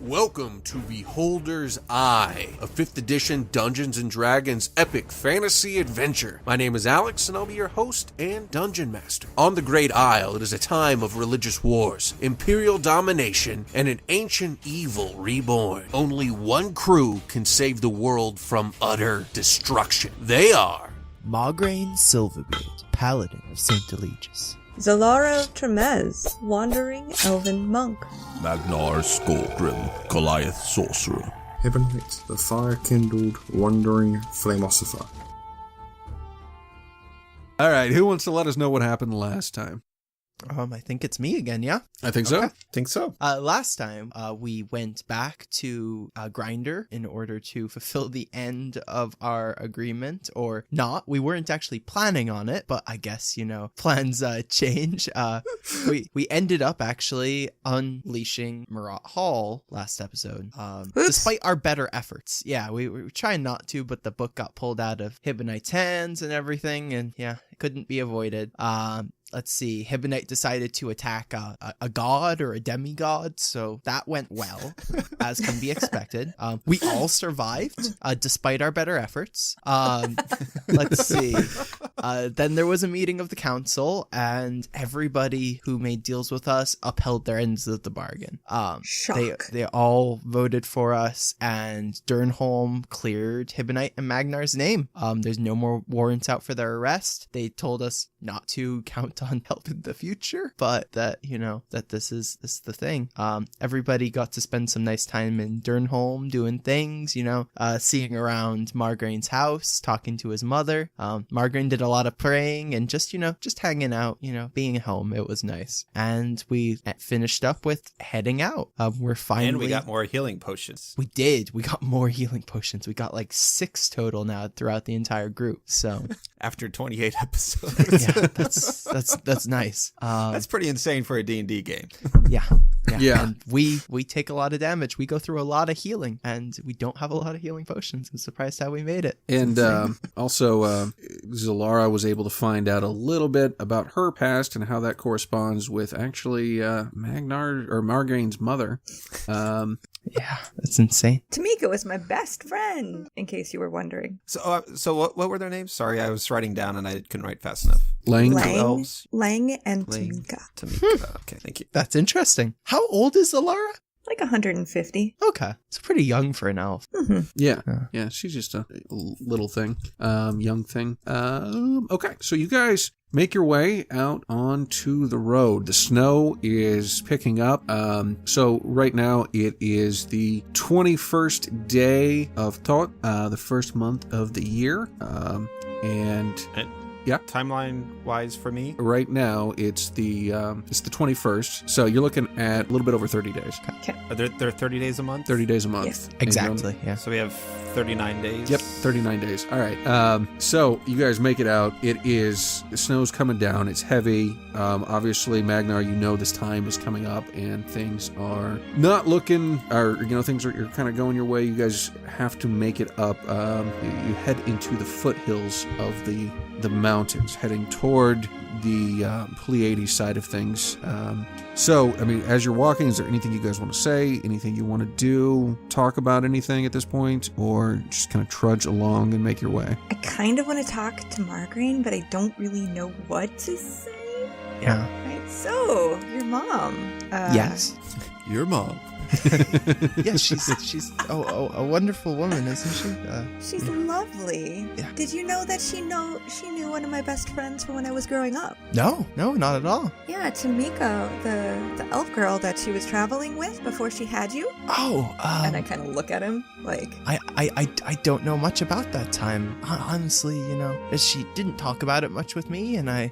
Welcome to Beholder's Eye, a 5th edition Dungeons & Dragons epic fantasy adventure. My name is Alex, and I'll be your host and Dungeon Master. On the Great Isle, it is a time of religious wars, imperial domination, and an ancient evil reborn. Only one crew can save the world from utter destruction. They are... Maugraine Silverbeard, Paladin of St. Eligius. Zalara Tremez, Wandering Elven Monk. Magnar Skullgrim, Goliath Sorcerer. Hebonite, the fire-kindled, wandering Flamosopher. All right, who wants to let us know what happened last time? I think it's me again, yeah? I think so. Think so. Last time, we went back to Grinder in order to fulfill the end of our agreement, or not. We weren't actually planning on it, but I guess, plans change. We ended up actually unleashing Marat Hall last episode, despite our better efforts. Yeah, we were trying not to, but the book got pulled out of Hibonite's hands and everything, and yeah, it couldn't be avoided. Let's see, Hibonite decided to attack a god or a demigod, so that went well, as can be expected. We all survived, despite our better efforts. Let's see. Then there was a meeting of the council, and everybody who made deals with us upheld their ends of the bargain. They all voted for us, and Durnholm cleared Hibonite and Magnar's name. There's no more warrants out for their arrest. They told us not to count on help in the future, but that, that this is the thing. Everybody got to spend some nice time in Durnholm doing things, seeing around Margraine's house, talking to his mother. Margraine did a lot of praying and just hanging out, being at home. It was nice. And we finished up with heading out. We're finally... And we got more healing potions. We did. We got more healing potions. We got like 6 total now throughout the entire group. So after 28 episodes. Yeah, that's nice. That's pretty insane for a D&D game. Yeah. And we take a lot of damage. We go through a lot of healing, and we don't have a lot of healing potions. I'm surprised how we made it. And also, Zalara was able to find out a little bit about her past and how that corresponds with actually Margraine's mother. Yeah, that's insane. Tamika was my best friend, in case you were wondering. So what were their names? Sorry, I was writing down and I couldn't write fast enough. Lang and Lang. Tamika. Okay, thank you. That's interesting. How old is Zalara? Like 150. Okay. It's pretty young for an elf. Mm-hmm. Yeah, she's just a little thing, young thing. Okay, so you guys make your way out onto the road. The snow is picking up. So right now it is the 21st day of Tot, the first month of the year. Yeah. Timeline wise for me, right now it's the 21st. So you're looking at a little bit over 30 days. Okay. Are there 30 days a month? 30 days a month. Yes. Exactly. Yeah. So we have 39 days. Yep, 39 days. All right. So you guys make it out. The snow's coming down. It's heavy. Obviously, Magnar, this time is coming up, and things are not looking, you're kind of going your way. You guys have to make it up. You head into the foothills of the mountains, heading toward the Pleiades side of things. As you're walking, is there anything you guys want to say? Anything you want to do? Talk about anything at this point? Or just kind of trudge along and make your way? I kind of want to talk to Margraine, but I don't really know what to say. Yeah. Right, so, your mom. Yes. Your mom. Yeah, she's a wonderful woman, isn't she? She's lovely. Yeah. Did you know that she knew one of my best friends from when I was growing up? No, not at all. Yeah, Tamika, the elf girl that she was traveling with before she had you. Oh, and I kind of look at him like... I don't know much about that time. Honestly, she didn't talk about it much with me, and I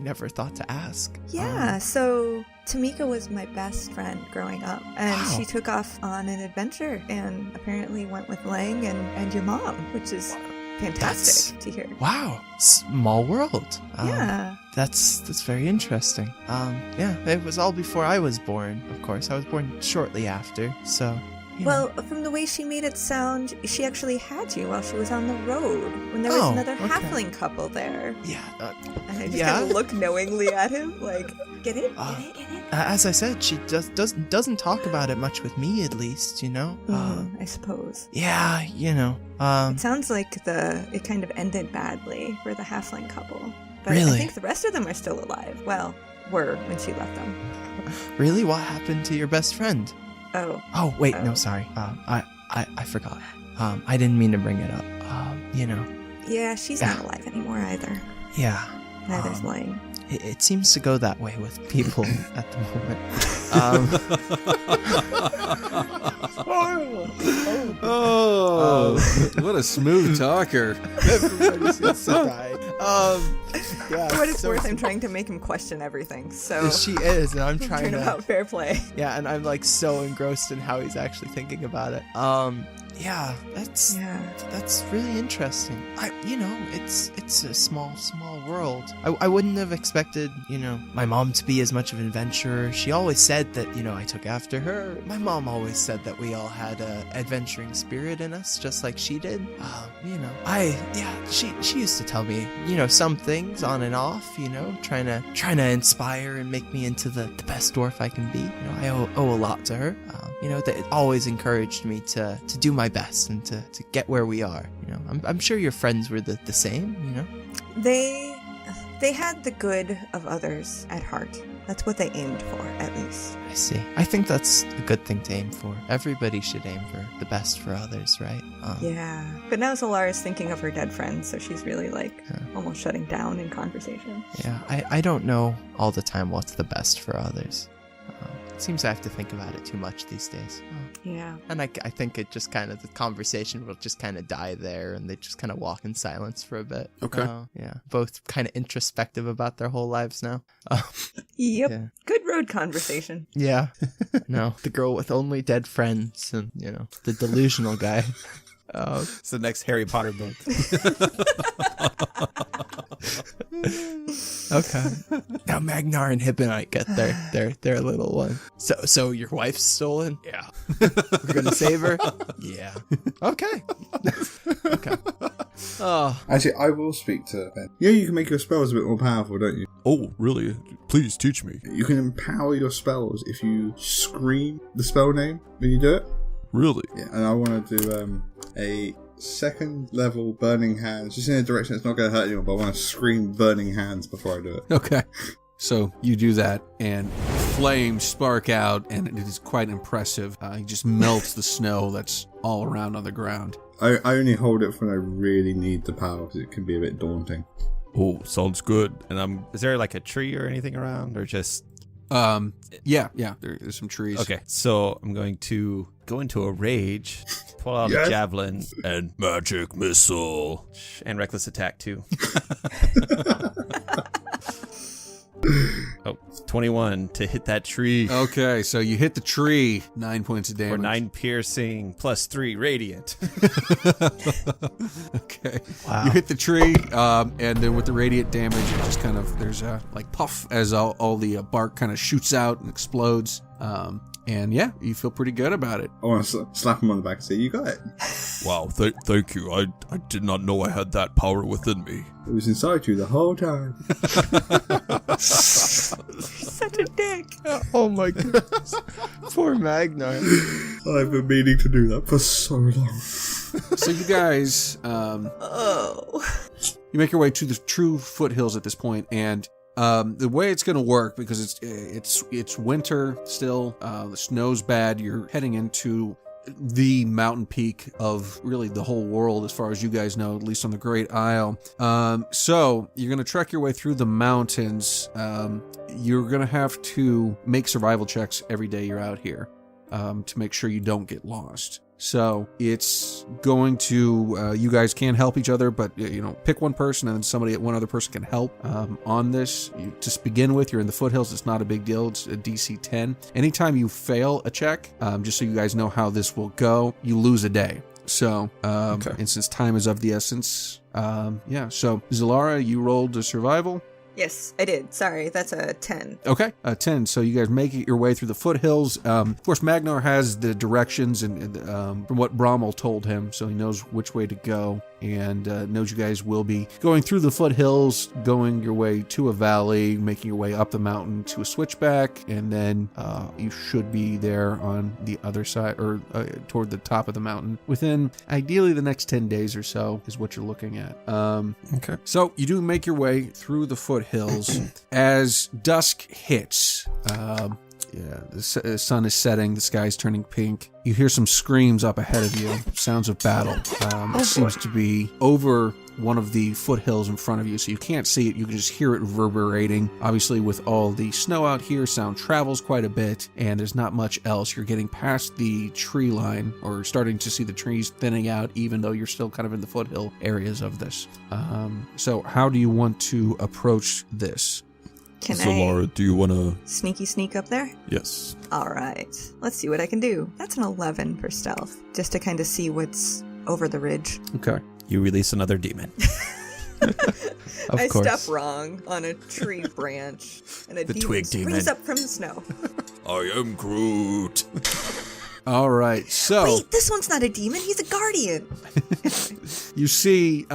never thought to ask. Yeah, so... Tamika was my best friend growing up, and she took off on an adventure and apparently went with Lang and your mom, which is fantastic to hear. Wow, small world. Yeah. That's very interesting. Yeah, it was all before I was born, of course. I was born shortly after, so Well, from the way she made it sound, she actually had you while she was on the road when there was another halfling couple there. Yeah. And I just kind of look knowingly at him, like, get in. As I said, she doesn't talk about it much with me, at least, I suppose. Yeah, It sounds like it kind of ended badly for the halfling couple. But Really? I think the rest of them are still alive. Well, were when she left them. Really? What happened to your best friend? Oh, wait, no, sorry. I forgot. I didn't mean to bring it up. Yeah, she's not alive anymore either. Yeah. Neither's Lang. It seems to go that way with people at the moment. What a smooth talker. Everybody seems to die. Yeah. For what it's worth, I'm trying to make him question everything. So she is, and I'm trying turn to about fair play. Yeah, and I'm like so engrossed in how he's actually thinking about it. Yeah, that's really interesting. It's a small world. I wouldn't have expected, my mom to be as much of an adventurer. She always said that, I took after her. My mom always said that we all had a adventuring spirit in us, just like she did. She used to tell me, some things on and off, trying to inspire and make me into the best dwarf I can be. I owe a lot to her. That always encouraged me to do my best and to get where we are. I'm sure your friends were the same, They had the good of others at heart. That's what they aimed for, at least. I see. I think that's a good thing to aim for. Everybody should aim for the best for others, right? Yeah. But now Zolara's thinking of her dead friends, so she's really almost shutting down in conversation. Yeah, I don't know all the time what's the best for others. It seems I have to think about it too much these days. Yeah. And I think it just kind of, the conversation will just kind of die there, and they just kind of walk in silence for a bit. Okay. Yeah. Both kind of introspective about their whole lives now. Yep. Yeah. Good road conversation. Yeah. No, the girl with only dead friends and, the delusional guy. It's the next Harry Potter book. Okay. Now Magnar and Hibonite get their little one. So your wife's stolen? Yeah. We're gonna save her? Yeah. Okay. Okay. Oh. Actually, I will speak to Ben. You can make your spells a bit more powerful, don't you? Oh, really? Please teach me. You can empower your spells if you scream the spell name when you do it. Really? Yeah, and I want to do a second level burning hands, just in a direction that's not going to hurt anyone, but I want to scream burning hands before I do it. Okay. So you do that, and flames spark out, and it is quite impressive. He just melts the snow that's all around on the ground. I only hold it when I really need the power, because it can be a bit daunting. Oh, sounds good. And is there like a tree or anything around, or just... Yeah, there's some trees. Okay, so I'm going to go into a rage, pull out a javelin, And magic missile. and reckless attack too. Oh, 21 to hit that tree Okay, so you hit the tree, 9 points of damage. for 9 piercing plus 3 radiant. Okay. Wow. You hit the tree, and then with the radiant damage, it just kind of, there's a puff as all the bark kind of shoots out and explodes. And yeah, you feel pretty good about it. I want to slap him on the back and say, you got it. Wow, thank you. I did not know I had that power within me. It was inside you the whole time. Such a dick. Oh my goodness. Poor Magnar. I've been meaning to do that for so long. So you guys, you make your way to the true foothills at this point, and the way it's going to work, because it's winter still, the snow's bad, you're heading into the mountain peak of really the whole world as far as you guys know, at least on the Great Isle. So you're going to trek your way through the mountains. You're going to have to make survival checks every day you're out here to make sure you don't get lost. So it's going to, you guys can help each other, but pick one person and then one other person can help on this. To begin with, you're in the foothills. It's not a big deal. It's a DC 10. Anytime you fail a check, just so you guys know how this will go, you lose a day. So, and since time is of the essence, so Zalara, you rolled a survival. Yes, I did. Sorry, that's a 10. Okay, 10. So you guys make your way through the foothills. Of course, Magnar has the directions and from what Brommel told him, so he knows which way to go, and knows you guys will be going through the foothills, going your way to a valley, making your way up the mountain to a switchback, and then you should be there on the other side, or toward the top of the mountain within ideally the next 10 days or so is what you're looking at. Okay. So you do make your way through the foothills. As dusk hits, the sun is setting, the sky's turning pink. You hear some screams up ahead of you, sounds of battle. It seems to be over one of the foothills in front of you, so you can't see it, you can just hear it reverberating. Obviously, with all the snow out here, sound travels quite a bit, and there's not much else. You're getting past the tree line, or starting to see the trees thinning out, even though you're still kind of in the foothill areas of this. So how do you want to approach this? Can So, I Laura, do you want to... sneaky sneak up there? Yes. All right. Let's see what I can do. That's an 11 for stealth, just to kind of see what's over the ridge. Okay. You release another demon. Of course. I step wrong on a tree branch, and a The demon twig springs demon. up from the snow. I am Groot. All right, so Wait, this one's not a demon. He's a guardian. you see,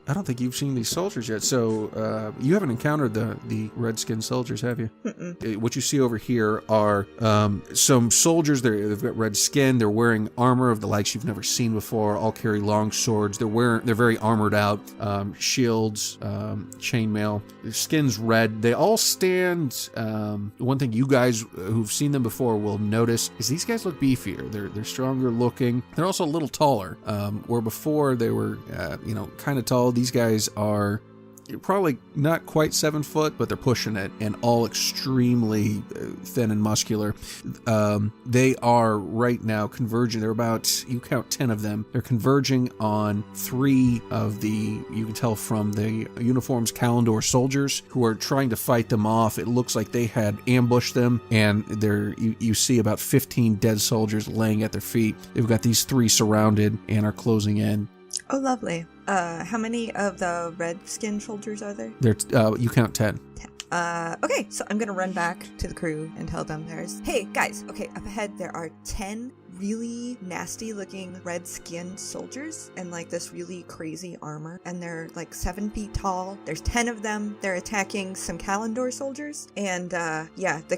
I don't think you've seen these soldiers yet, so you haven't encountered the red-skinned soldiers, have you? What you see over here are some soldiers. They've got red skin. They're wearing armor of the likes you've never seen before. All carry long swords. They're very armored out. Shields, chainmail. Their skin's red. They all stand. One thing you guys who've seen them before will notice is these guys look beefier. They're stronger looking. They're also a little taller. Where before they were, kind of tall. These guys are probably not quite 7 foot, but they're pushing it, and all extremely thin and muscular. They are right now converging. They're about, you count 10 of them. They're converging on 3 of the, you can tell from the uniforms, Kalendor soldiers who are trying to fight them off. It looks like they had ambushed them, and you see about 15 dead soldiers laying at their feet. They've got these 3 surrounded and are closing in. Oh, lovely. How many of the red-skinned soldiers are there? You count 10. 10. Okay, so I'm gonna run back to the crew and tell them hey, guys, okay, up ahead there are 10 really nasty looking red-skinned soldiers and like this really crazy armor, and they're like 7 feet tall. There's 10 of them. They're attacking some Kalendor soldiers, and the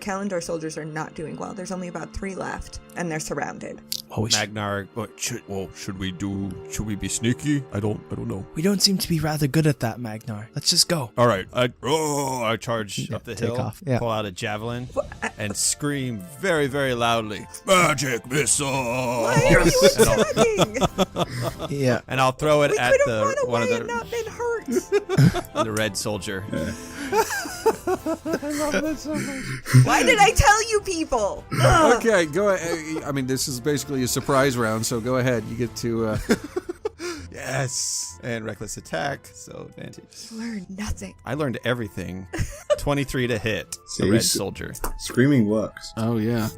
Kalendor soldiers are not doing well. There's only about 3 left, and they're surrounded. Magnar, Should we be sneaky? I don't know. We don't seem to be rather good at that, Magnar. Let's just go. All right. I charge up the take hill, off. Yeah. pull out a javelin, and scream very, very loudly, Magic missile. Why are you attacking? Yeah. and I'll throw it We at could have the run one away of and the not been hurt. the red soldier. Why did I tell you people? Ugh. Okay, go ahead. I mean, this is basically a surprise round, so go ahead. You get to... Yes, and reckless attack, so advantage. Learn nothing. I learned everything. 23 to hit. See, The red soldier. Screaming works. Oh, yeah.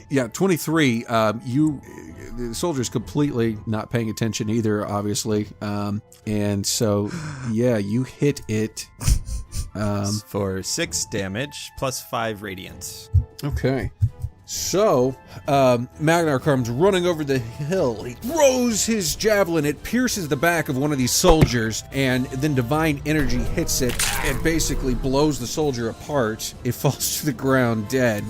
Yeah, 23. The soldier's completely not paying attention either, obviously. And so, yeah, you hit it. For 6 damage plus 5 radiant. Okay. So, Magnar comes running over the hill. He throws his javelin. It pierces the back of one of these soldiers, and then divine energy hits it and basically blows the soldier apart. It falls to the ground dead.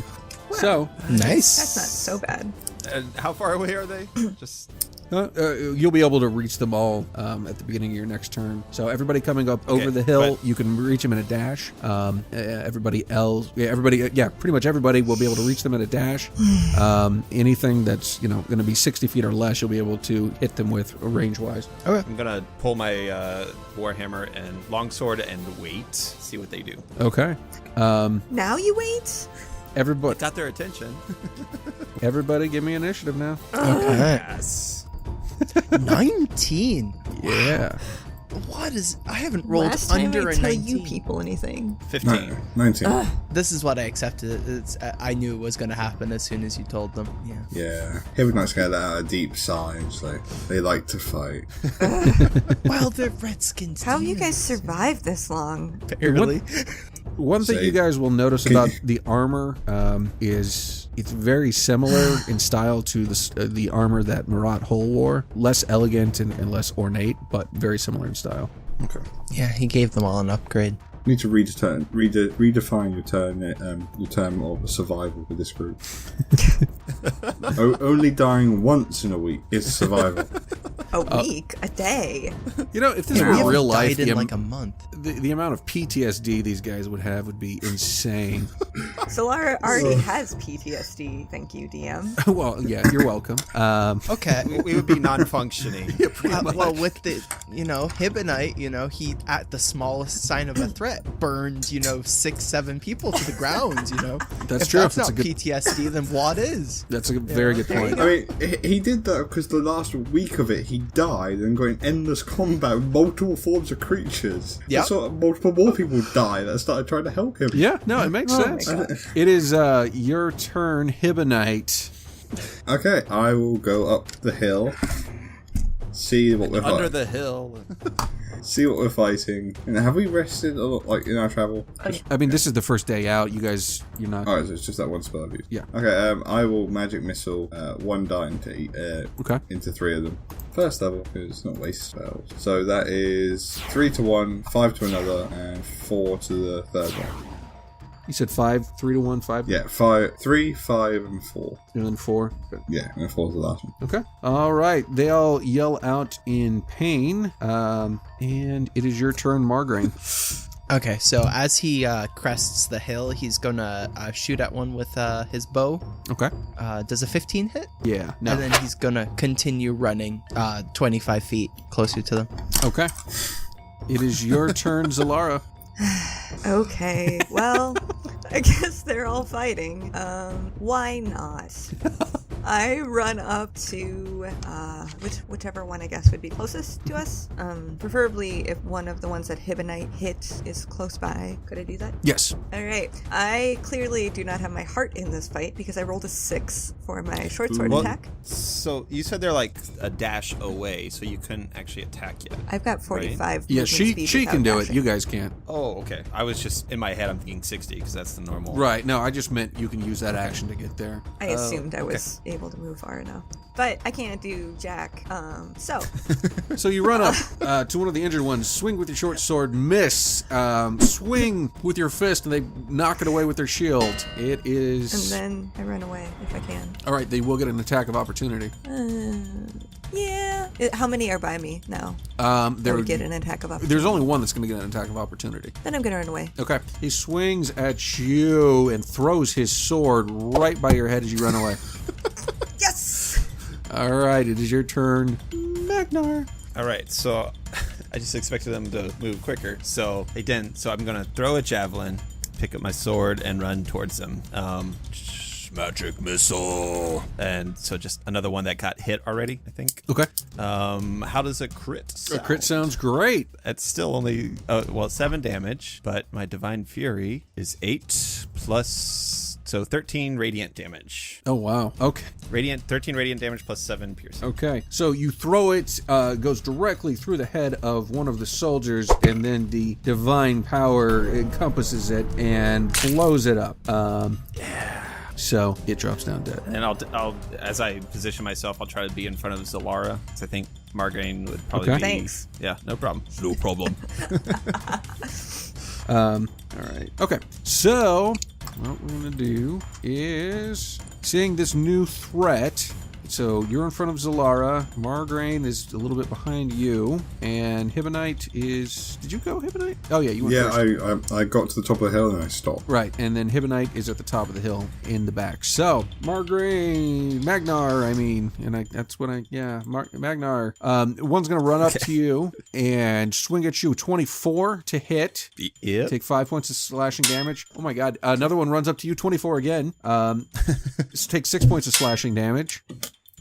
Wow. So, Nice. That's not so bad. And how far away are they? Just you'll be able to reach them all at the beginning of your next turn. So everybody coming up over the hill, you can reach them in a dash. Everybody else, pretty much everybody will be able to reach them in a dash. Anything that's going to be 60 feet or less, you'll be able to hit them with range-wise. I'm gonna pull my warhammer and longsword and wait. See what they do. Okay. Now you wait? Everybody, Got their attention. everybody, give me initiative now. Okay. Yes. 19. Yeah. What? What is... I haven't rolled Last time under I a tell 19. you people anything. 15. No, 19. This is what I accepted. I knew it was going to happen as soon as you told them. Yeah. Yeah. Hibonite's got out a deep sigh. So they like to fight. Well, they're redskins. How have you guys survived this long? Barely. One thing Say- you guys will notice Can about you- the armor is it's very similar in style to the armor that Marat Hole wore. Less elegant and less ornate, but very similar in style. Okay. Yeah, he gave them all an upgrade. You need to redefine your term of survival with this group. Only dying once in a week is survival. A week? A day? You know, if this We were haven't real life, died in like a month. the amount of PTSD these guys would have would be insane. Solara already has PTSD. Thank you, DM. Well, yeah, you're welcome. Okay. We would be non-functioning. Well, with the, Hibonite, he, at the smallest sign of a threat, burned, 6-7 people to the ground, That's if true. that's That's not a good- PTSD, then what is? That's a very good point. I mean, he did that because the last week of it, he died and got in endless combat with multiple forms of creatures. Yep. That's what multiple more people died that started trying to help him. Yeah, no, it makes Oh sense. my God. It is your turn, Hibonite. Okay, I will go up the hill, see what we're Under fighting. the hill. See what we're fighting. And have we rested a lot, like in our travel? I mean, this is the first day out. You guys, you're not. Oh, so it's just that one spell I've used. Yeah. Okay, I will magic missile one die Okay. into 3 of them. First level, because it's not waste spells. So that is 3 to one, 5 to another, and 4 to the third one. You said 5, 3 to 1, 5. Yeah, 3, 5, and 4. And then 4. Okay. Yeah, and 4 is the last one. Okay. All right. They all yell out in pain. And it is your turn, Margraine. Okay, so as he crests the hill, he's gonna shoot at one with his bow. Okay. Does a 15 hit? Yeah. No. And then he's gonna continue running 25 feet closer to them. Okay. It is your turn, Zalara. Okay, well, I guess they're all fighting. Why not? I run up to whichever one I guess would be closest to us. Preferably if one of the ones that Hibonite hit is close by. Could I do that? Yes. Alright. I clearly do not have my heart in this fight because I rolled a 6 for my short sword Well, attack. So you said they're like a dash away, so you couldn't actually attack yet. I've got 45 Yeah, movement she speed can without do it. dashing. You guys can't. Oh, okay. I was just in my head. I'm thinking 60 because that's the normal. Right. No, I just meant you can use that action to get there. I assumed I was able to move far enough. But I can't do jack. So So you run up to one of the injured ones, swing with your short sword, miss, swing with your fist, and they knock it away with their shield. It is... and then I run away if I can. All right, they will get an attack of opportunity. Yeah. How many are by me now? That There, would get an attack of opportunity. there's only one that's going to get an attack of opportunity. Then I'm gonna run away. Okay. He swings at you and throws his sword right by your head as you run away. Yes. All right, it is your turn, Magnar. All right, so I just expected them to move quicker, so they didn't. So I'm gonna throw a javelin, pick up my sword, and run towards them. Magic missile, and so just another one that got hit already, I think. Okay. How does a crit A sound? crit sounds great. It's still only 7 damage, but my divine fury is 8 plus, so 13 radiant damage. Oh, wow. Okay. 13 radiant damage plus 7 piercing. Okay. So you throw it, goes directly through the head of one of the soldiers, and then the divine power encompasses it and blows it up. So it drops down dead. And I'll as I position myself, I'll try to be in front of Zalara, because I think Margraine would probably Okay. be. Thanks. Yeah, no problem. No problem. All right. Okay. So what we're gonna do is, seeing this new threat. So you're in front of Zalara. Margraine is a little bit behind you, and Hibonite is. Did you go, Hibonite? Oh yeah, you went Yeah, first. I got to the top of the hill and I stopped. Right, and then Hibonite is at the top of the hill in the back. So, Magnar, Magnar. One's going to run up to you and swing at you. 24 to hit. Yep. Take 5 points of slashing damage. Oh my god. Another one runs up to you. 24 again. Take 6 points of slashing damage.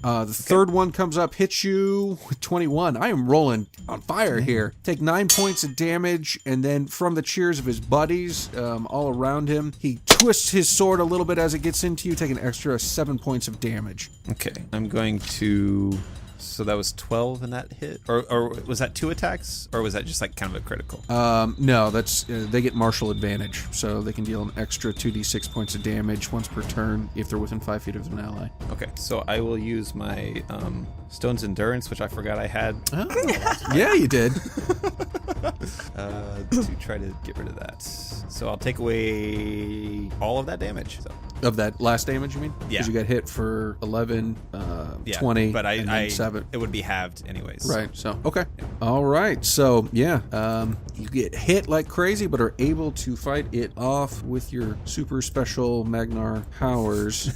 The third one comes up, hits you with 21. I am rolling on fire here. Take 9 points of damage, and then from the cheers of his buddies all around him, he twists his sword a little bit as it gets into you, take an extra 7 points of damage. Okay, I'm going to... So that was 12 in that hit? Or was that 2 attacks? Or was that just like kind of a critical? No, that's they get martial advantage, so they can deal an extra 2d6 points of damage once per turn if they're within 5 feet of an ally. Okay, so I will use my Stone's Endurance, which I forgot I had. Oh. Yeah, you did. To try to get rid of that. So I'll take away all of that damage. So. Of that last damage, you mean? Yeah. Because you got hit for 11, Yeah, 20, but and then 7. It would be halved anyways. Right, so, okay. All right, so, yeah, you get hit like crazy, but are able to fight it off with your super special Magnar powers.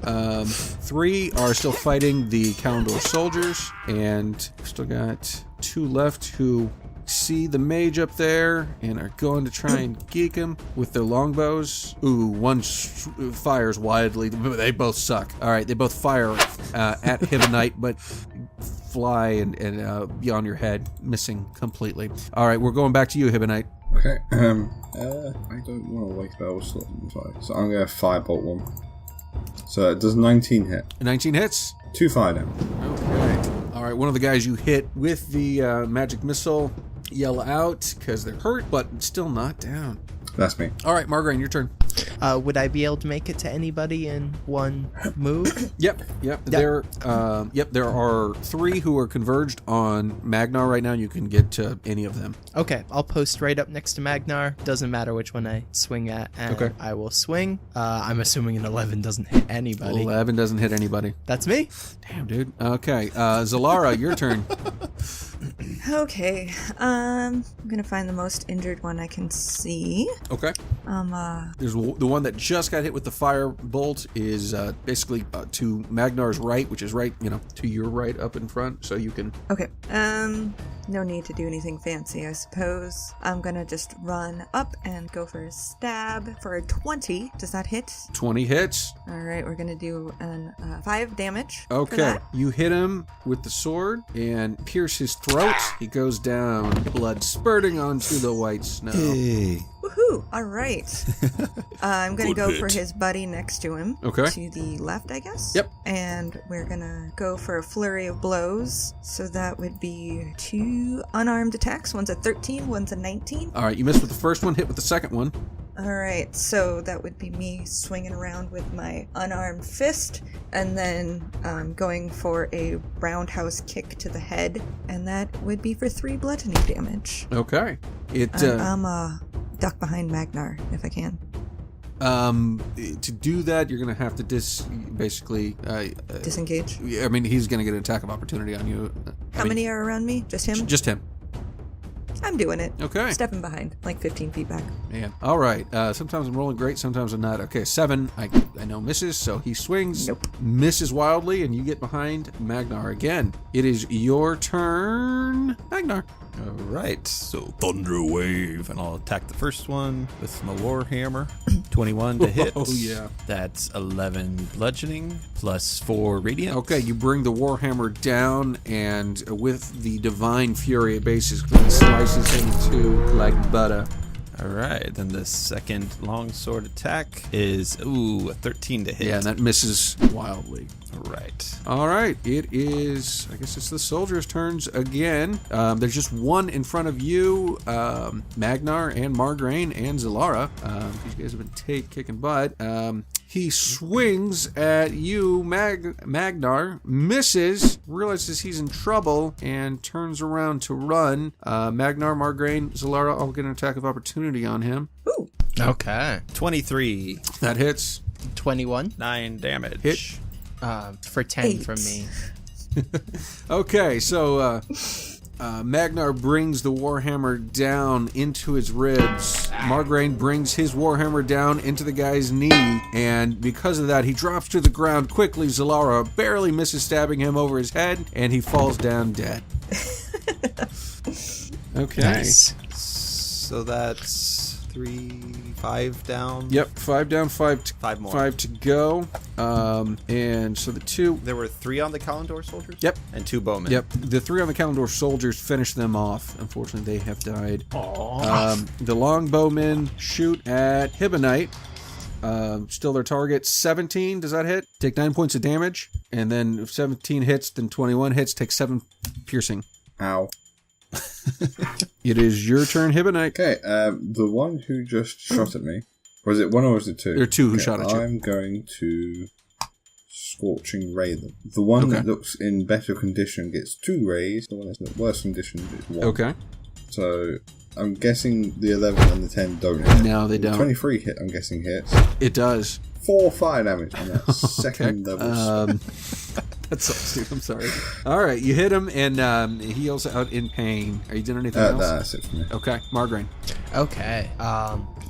3 are still fighting the Kalendor soldiers, and we've still got 2 left who see the mage up there and are going to try and geek him with their longbows. Ooh, one fires wildly. They both suck. All right, they both fire at Hibonite, but fly and beyond your head, missing completely. All right, we're going back to you, Hibonite. Okay. I don't want to wake Bell slot in the fight, so I'm going to firebolt one. So it does 19 hit. 19 hits. 2 fire damage. Okay. All right, one of the guys you hit with the magic missile yell out because they're hurt, but still not down. That's me. All right, Margaret, your turn. Would I be able to make it to anybody in one move? Yep. There are 3 who are converged on Magnar right now. You can get to any of them. Okay, I'll post right up next to Magnar. Doesn't matter which one I swing at, and Okay. I will swing. I'm assuming an 11 doesn't hit anybody. 11 doesn't hit anybody. That's me. Damn, dude. Okay, Zalara, your turn. Okay, I'm gonna find the most injured one I can see. Okay. There's the one that just got hit with the fire bolt is basically to Magnar's right, which is right, to your right up in front, so you can. Okay, no need to do anything fancy, I suppose. I'm gonna just run up and go for a stab for a 20. Does that hit? 20 hits. All right, we're gonna do an 5 damage. For Okay, that. you hit him with the sword and pierce his throat. He goes down, blood spurting onto the white snow. Hey. Woohoo! All right. I'm gonna Good go hit. for his buddy next to him. Okay. To the left, I guess. Yep. And we're gonna go for a flurry of blows. So that would be 2 unarmed attacks. One's a 13, one's a 19. All right, you missed with the first one, hit with the second one. All right, so that would be me swinging around with my unarmed fist, and then going for a roundhouse kick to the head, and that would be for 3 bludgeoning damage. Okay. I'm duck behind Magnar if I can. To do that, you're gonna have to basically Disengage. I mean, he's gonna get an attack of opportunity on you. How many are around me? Just him? Just him. I'm doing it. Okay. Stepping behind, like 15 feet back. Man. All right. Sometimes I'm rolling great, sometimes I'm not. Okay, 7. I know misses, so he swings, Nope. misses wildly, and you get behind Magnar again. It is your turn, Magnar. All right, so Thunder Wave, and I'll attack the first one with my Warhammer. 21 to hit. Oh, yeah. That's 11 bludgeoning plus 4 radiant. Okay, you bring the Warhammer down, and with the Divine Fury, it basically slices into like butter. All right, then the second longsword attack is, a 13 to hit. Yeah, and that misses wildly. Right. All right, it is, I guess it's the soldiers' turns again. There's just one in front of you, Magnar and Margraine and Zalara. You guys have been kicking butt. He swings at you, Magnar, misses, realizes he's in trouble, and turns around to run. Magnar, Margraine, Zalara all get an attack of opportunity on him. Ooh. Okay. 23. That hits. 21 9 damage. Hit. for 10 8. from me. Okay, so Magnar brings the Warhammer down into his ribs. Margraine brings his Warhammer down into the guy's knee, and because of that, he drops to the ground quickly. Zalara barely misses stabbing him over his head, and he falls down dead. Okay. Nice. So that's 3, 5 down. Yep, 5 down, 5 more. 5 to go. And so the 2. There were 3 on the Kalendor soldiers? Yep. And 2 bowmen. Yep, the 3 on the Kalendor soldiers finish them off. Unfortunately, they have died. The longbowmen shoot at Hibonite. Still their target. 17, does that hit? Take 9 points of damage. And then if 17 hits, then 21 hits. Take 7 piercing. Ow. It is your turn, Hibonite. Okay, the one who just shot at me. Was it one or was it 2? There are 2 who shot at you. I'm going to Scorching Ray them. The one that looks in better condition gets 2 rays. The one that's in worse condition gets 1. Okay. So I'm guessing the 11 and the 10 don't hit. No, they don't. 23 hit, I'm guessing hits. It does. 4 fire damage on that second level. That sucks, dude. I'm sorry. All right, you hit him, and he heals out in pain. Are you doing anything else? That's it for me. Okay, Margraine. Okay.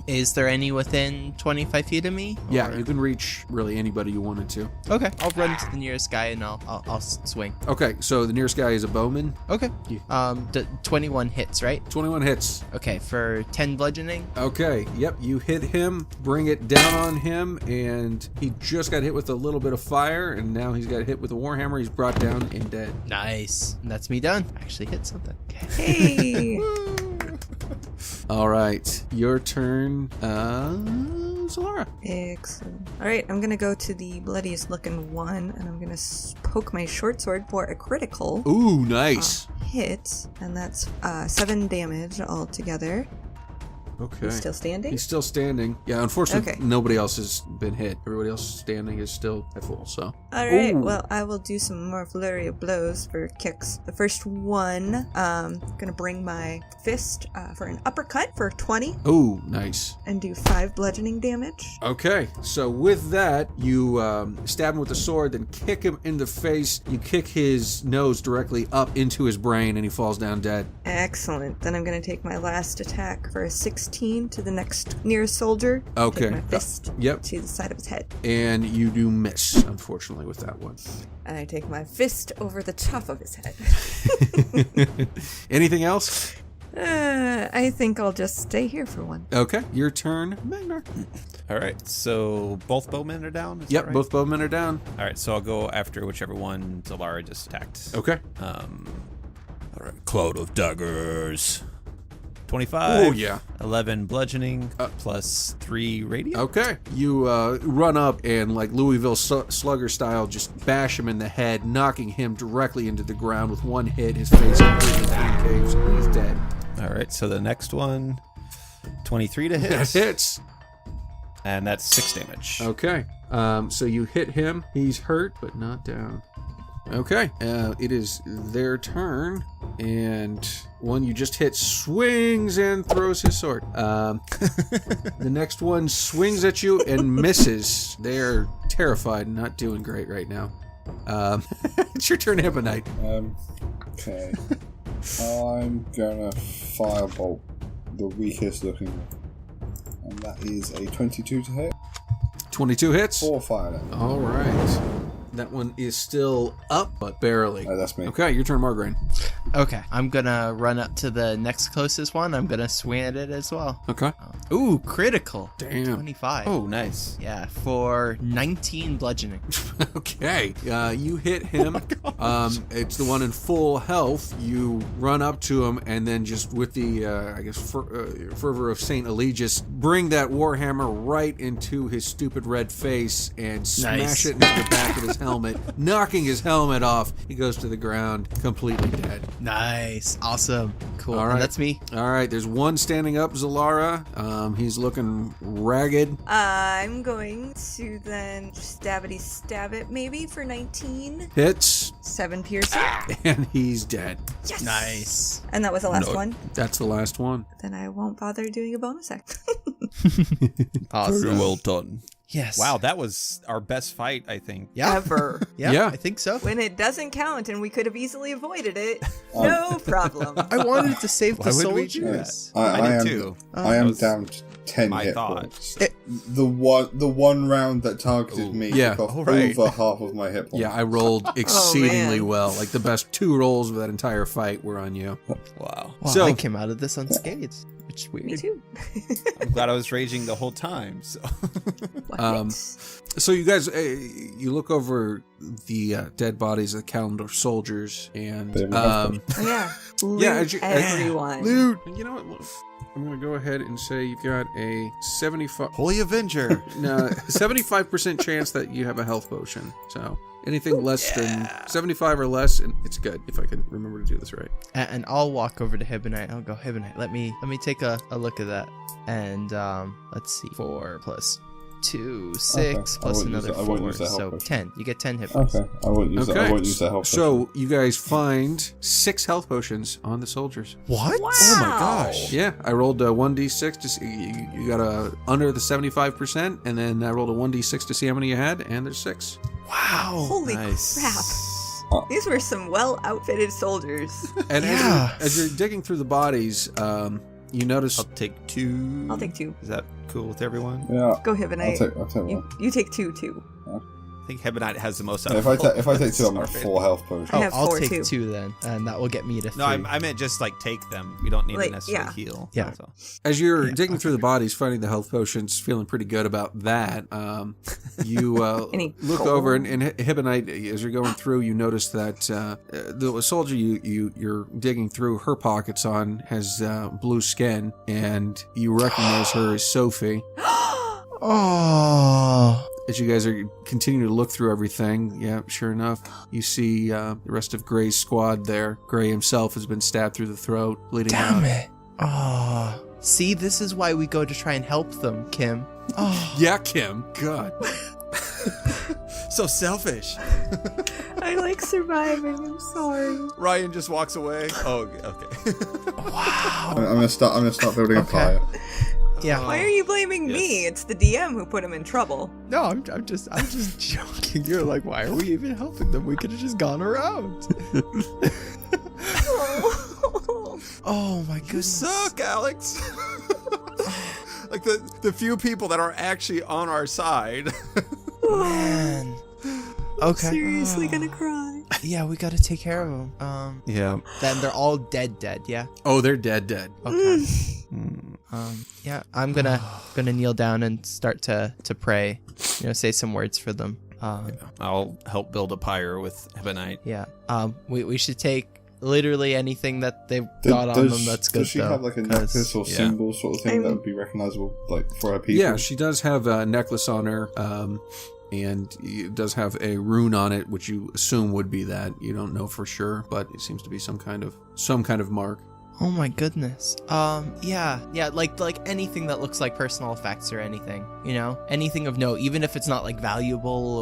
Is there any within 25 feet of me? Yeah, Or- you can reach really anybody you wanted to. Okay, I'll run to the nearest guy and I'll swing. Okay, so the nearest guy is a bowman. Okay. Yeah. 21 hits, right? 21 hits. Okay, for 10 bludgeoning. Okay, yep, you hit him, bring it down on him, and he just got hit with a little bit of fire, and now he's got hit with a warhammer. He's brought down and dead. Nice. And that's me done. Actually hit something. Okay. Hey! All right, your turn, Solara. Excellent. Alright, I'm gonna go to the bloodiest looking one, and I'm gonna poke my short sword for a critical Ooh, nice. hit, and that's 7 damage altogether. Okay. He's still standing? He's still standing. Yeah, unfortunately, Okay. nobody else has been hit. Everybody else standing is still at full, so. Alright, Ooh. well, I will do some more flurry of blows for kicks. The first one, gonna bring my fist for an uppercut for 20 Ooh, nice. and do 5 bludgeoning damage. Okay, so with that, you stab him with the sword, then kick him in the face. You kick his nose directly up into his brain, and he falls down dead. Excellent. Then I'm gonna take my last attack for a 16 to the next nearest soldier. Okay. Take my fist Yep. to the side of his head. And you do miss, unfortunately, with that one. And I take my fist over the top of his head. Anything else? I think I'll just stay here for one. Okay, your turn, Magnar. All right, so both bowmen are down? Is Yep, that right? both bowmen are down. All right, so I'll go after whichever one Zalara just attacked. Okay. All right, Cloud of Daggers. 25. Oh, yeah. 11 bludgeoning, plus 3 radiant. Okay. You run up and, like Louisville Slugger style, just bash him in the head, knocking him directly into the ground with one hit. His face completely concaves, and he's dead. All right, so the next one, 23 to hit. That hits. And that's 6 damage. Okay. So you hit him. He's hurt, but not down. Okay. It is their turn, and one you just hit swings and throws his sword. The next one swings at you and misses. They're terrified and not doing great right now. It's your turn, Hibonite. Okay. I'm gonna firebolt the weakest looking one. And that is a 22 to hit. 22 hits. 4 fire damage. All right. That one is still up, but barely. Oh, that's me. Okay, your turn, Margraine. Okay, I'm gonna run up to the next closest one. I'm gonna swing at it as well. Okay. Ooh, critical. Damn. 25. Oh, nice. Yeah, for 19 bludgeoning. Okay, you hit him. It's the one in full health. You run up to him, and then just with the, fervor of Saint Eligius, bring that warhammer right into his stupid red face and smash it into the back of his helmet, knocking his helmet off. He goes to the ground, completely dead. Nice. Awesome. Cool. All right. And that's me. All right, there's one standing up, Zalara. He's looking ragged. I'm going to then stab it maybe for 19. Hits, 7 piercing. and he's dead. Yes! Nice. And that was the last one. That's the last one. Then I won't bother doing a bonus act. Awesome. Very well done. Yes. Wow, that was our best fight, I think. Yeah. Ever. Yeah. I think so. When it doesn't count and we could have easily avoided it, no problem. I wanted to save the Why would we do soldiers. I did too. I am was down to 10 my hit thought. points. The one round that targeted me Yeah. took off Alright. over half of my hit points. Yeah, I rolled exceedingly man. well. Like the best 2 rolls of that entire fight were on you. Wow. Wow, So- I came out of this unscathed, which is weird. Me too. I'm glad I was raging the whole time. So What? So you guys, you look over the dead bodies of the Calendar soldiers, and Oh, yeah. Loot Yeah, as you- everyone. loot. You know what? I'm gonna go ahead and say you've got a 75. Holy Avenger. No, 75% chance that you have a health potion. So anything less than 75 or less, and it's good if I can remember to do this right. And I'll walk over to Hibonite. I'll go, Hibonite, let me take a look at that. And let's see, 4 plus 2, 6 Okay. plus I won't use another that- I won't 4, use that health so potion. 10. You get 10 hit points. Okay, I won't use that. I won't use that health. So you guys find 6 health potions on the soldiers. What? Wow. Oh my gosh. Yeah, I rolled a 1d6 to see you got a under the 75%, and then I rolled a 1d6 to see how many you had, and there's 6. Wow. Holy Nice. crap. These were some well-outfitted soldiers. And Yeah. as you're digging through the bodies, you notice. I'll take 2. I'll take 2. Is that cool with everyone? Yeah, Go Hibonite. I'll take You, one. you take 2 too. I think Hebonite has the most. Yeah, if I take 2, I'm at Sorry. 4 health potions. I have I'll 4 take too. 2 then, and that will get me to 3. No, I meant just like take them. We don't need Like, to necessarily yeah. heal. Yeah. That's all. As you're digging through the bodies, finding the health potions, feeling pretty good about that, you Any look gold? over and Hibonite, as you're going through, you notice that the soldier you're digging through, her pockets on has blue skin, and you recognize her as Sophie. Oh. As you guys are continuing to look through everything, yeah, sure enough, you see the rest of Gray's squad there. Gray himself has been stabbed through the throat, bleeding out. Damn it. Oh. See, this is why we go to try and help them, Kim. Oh. Yeah, Kim. God. So selfish. I like surviving. I'm sorry. Ryan just walks away. Oh, okay. Wow. I'm gonna start building a Okay. fire. Yeah. Why are you blaming me? It's the DM who put him in trouble. No, I'm just joking. You're like, why are we even helping them? We could have just gone around. Oh my You goodness. suck, Alex. Like the few people that are actually on our side. Man. Okay. Seriously gonna cry. Yeah, we gotta take care of them. Yeah. Then they're all dead, yeah? Oh, they're dead. Okay. Yeah, I'm gonna kneel down and start to pray. Say some words for them. I'll help build a pyre with Ebonite. Yeah. We should take literally anything that they've got on them that's good. Does she have like a 'cause- necklace or yeah. symbol sort of thing that would be recognizable, like for her people? Yeah, she does have a necklace on her, and it does have a rune on it, which you assume would be that. You don't know for sure, but it seems to be some kind of mark. Oh my goodness. Yeah, like anything that looks like personal effects or anything, anything of note, even if it's not like valuable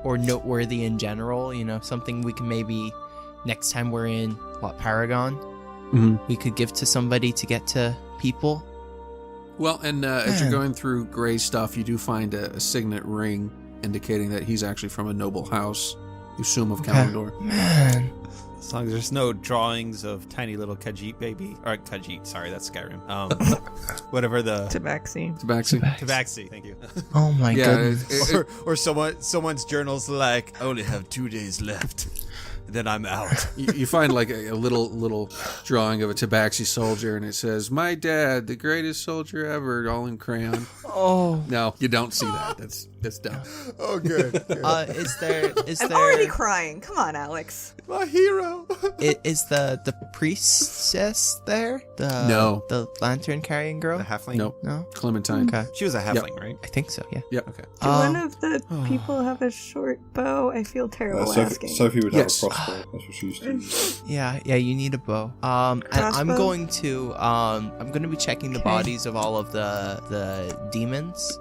or noteworthy in general, something we can maybe next time we're in Paragon, we could give to somebody to get to people. Well, and as you're going through Gray's stuff, you do find a signet ring indicating that he's actually from a noble house, you assume of Kalimdor. Man. As long as there's no drawings of tiny little Khajiit baby. Or Khajiit, sorry, that's Skyrim. Whatever the... Tabaxi. Tabaxi, thank you. Oh my Yeah, goodness. Or someone's journal's like, I only have 2 days left. Then I'm out. You find like a little drawing of a Tabaxi soldier, and it says, "My dad, the greatest soldier ever," all in crayon. Oh. No, you don't see that. That's dumb. Oh, good. Is there I'm already crying. Come on, Alex. My hero. is the priestess there? No. The lantern carrying girl? The halfling? Nope. No? Clementine. Okay. She was a halfling, right? I think so, yeah. Yep. Okay. Do one of the people have a short bow? I feel terrible asking. Sophie would Yes. have a crossbow. That's what she used to use. Yeah, you need a bow. And I'm Crossbow? going to be checking the bodies of all of the demons.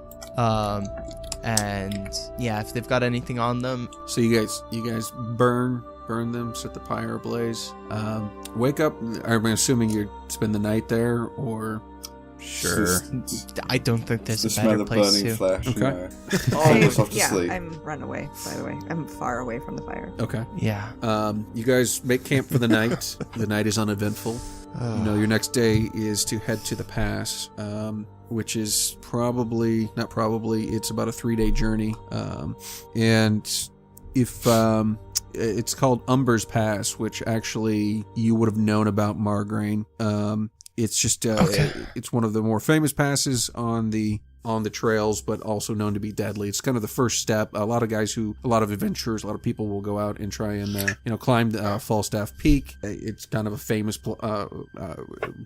And yeah, if they've got anything on them. So you guys burn them, set the pyre ablaze. Wake up. I'm assuming you spend the night there, or Sure. I don't think there's The a smell better of place burning to. flesh. Okay. Almost off to sleep. I'm run away, by the way. I'm far away from the fire. okay. Yeah. You guys make camp for the night. The night is uneventful. Your next day is to head to the pass, which is it's about a 3-day journey. And if it's called Umber's Pass, which actually you would have known about Margraine. It's just Okay. it's one of the more famous passes on the trails, but also known to be deadly. It's kind of the first step. A lot of adventurers, a lot of people will go out and try and climb Falstaff Peak. It's kind of a famous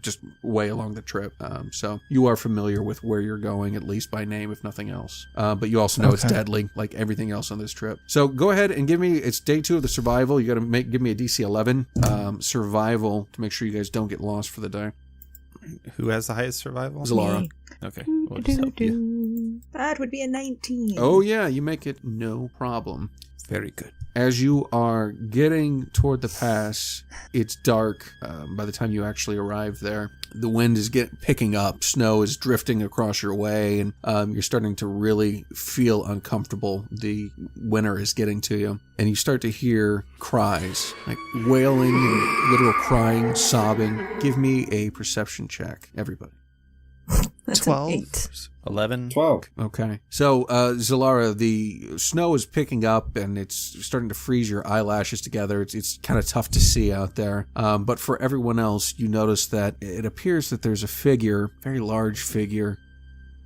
just way along the trip. So you are familiar with where you're going, at least by name, if nothing else. But you also know it's deadly, like everything else on this trip. So go ahead and give me. It's day 2 of the survival. You got to give me a DC 11 survival to make sure you guys don't get lost for the day. Who has the highest survival? Zalara. Me. Okay. We'll just help you. That would be a 19. Oh yeah, you make it no problem. Very good. As you are getting toward the pass, it's dark by the time you actually arrive there. The wind is picking up, snow is drifting across your way, and you're starting to really feel uncomfortable. The winter is getting to you, and you start to hear cries, like wailing and literal crying, sobbing. Give me a perception check, everybody. That's 12. an 8. 11. 12. Okay. So, Zalara, the snow is picking up and it's starting to freeze your eyelashes together. It's kind of tough to see out there. But for everyone else, you notice that it appears that there's a figure, very large figure,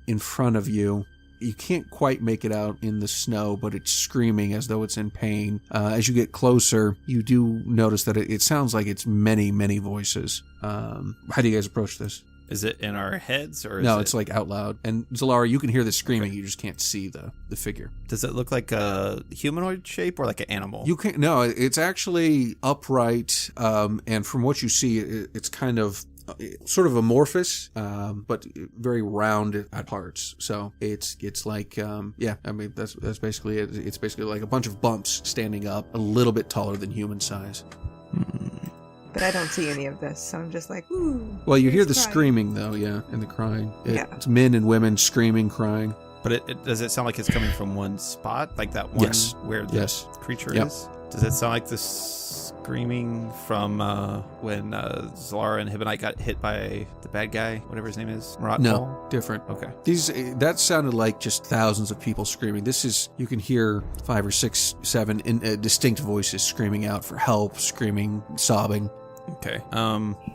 in front of you. You can't quite make it out in the snow, but it's screaming as though it's in pain. As you get closer, you do notice that it sounds like it's many, many voices. How do you guys approach this? Is it in our heads or is No, it's like out loud. And Zalara, you can hear the screaming, you just can't see the figure. Does it look like a humanoid shape or like an animal? You can't. No, it's actually upright, and from what you see, it's kind of sort of amorphous, but very round at parts. So it's like yeah. I mean that's basically it. It's basically like a bunch of bumps standing up, a little bit taller than human size. But I don't see any of this, so I'm just like, ooh. Well, you hear the crying. screaming though, yeah, and the crying. Yeah. It's men and women screaming, crying. But does it sound like it's coming from one spot, like that one Yes. where the Yes. creature Yep. is? Does it sound like the screaming from when Zalara and Hibonite got hit by the bad guy, whatever his name is? Marat No, Paul? different. Okay. That sounded like just thousands of people screaming. This is, you can hear 5 or 6, 7 distinct voices screaming out for help, screaming, sobbing. Okay.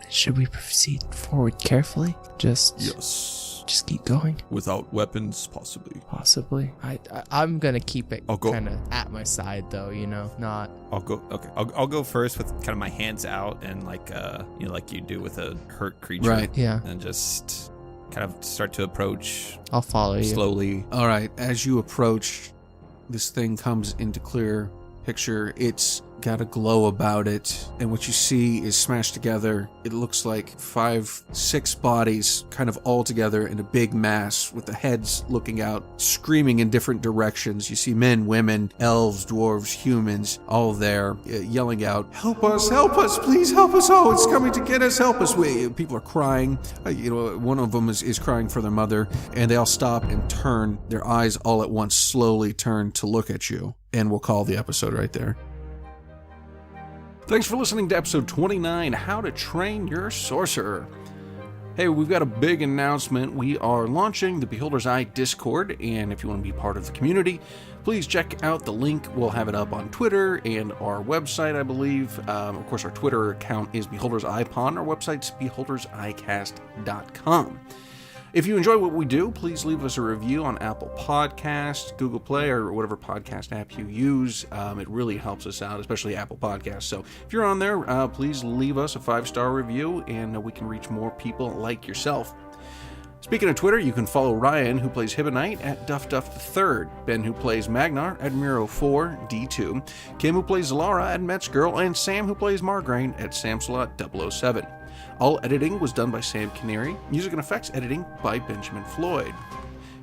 Should we proceed forward carefully? Just keep going. Without weapons, possibly. Possibly. I'm gonna keep it I'll go. kind of at my side though, not. I'll go. Okay. I'll go first with kind of my hands out and like like you do with a hurt creature. Right. Yeah. And just kind of start to approach I'll follow you. slowly. All right, as you approach, this thing comes into clear picture. It's got a glow about it, and what you see is smashed together. It looks like 5, 6 bodies kind of all together in a big mass with the heads looking out, screaming in different directions. You see men, women, elves, dwarves, humans, all there yelling out, help us, please help us. Oh, it's coming to get us, help us. People are crying. One of them is crying for their mother, and they all stop and turn. Their eyes all at once slowly turn to look at you, and we'll call the episode right there. Thanks for listening to episode 29, How to Train Your Sorcerer. Hey, we've got a big announcement. We are launching the Beholder's Eye Discord, and if you want to be part of the community, please check out the link. We'll have it up on Twitter and our website, I believe. Of course, our Twitter account is Beholder's Eye Pawn. Our website's beholderseyecast.com. If you enjoy what we do, please leave us a review on Apple Podcasts, Google Play, or whatever podcast app you use. It really helps us out, especially Apple Podcasts. So if you're on there, please leave us a 5-star review, and we can reach more people like yourself. Speaking of Twitter, you can follow Ryan, who plays Hibonite, at DuffDuff3rd, Ben, who plays Magnar, at Miro4D2, Kim, who plays Zalara, at MetsGirl, and Sam, who plays Margraine, at Samsalot007. All editing was done by Sam Canary. Music and effects editing by Benjamin Floyd.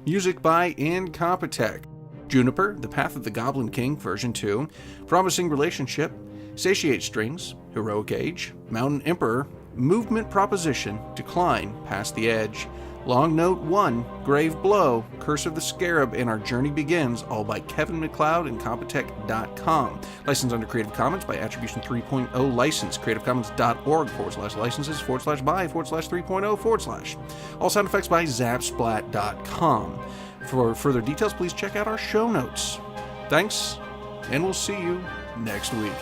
Music by INCOMPETECH. Juniper, The Path of the Goblin King, version 2. Promising Relationship. Satiate Strings. Heroic Age. Mountain Emperor. Movement Proposition. Decline. Past the Edge. Long Note 1, Grave Blow, Curse of the Scarab, and Our Journey Begins, all by Kevin MacLeod and Competech.com. Licensed under Creative Commons by Attribution 3.0 license. CreativeCommons.org/licenses/by/3.0/. All sound effects by Zapsplat.com. For further details, please check out our show notes. Thanks, and we'll see you next week.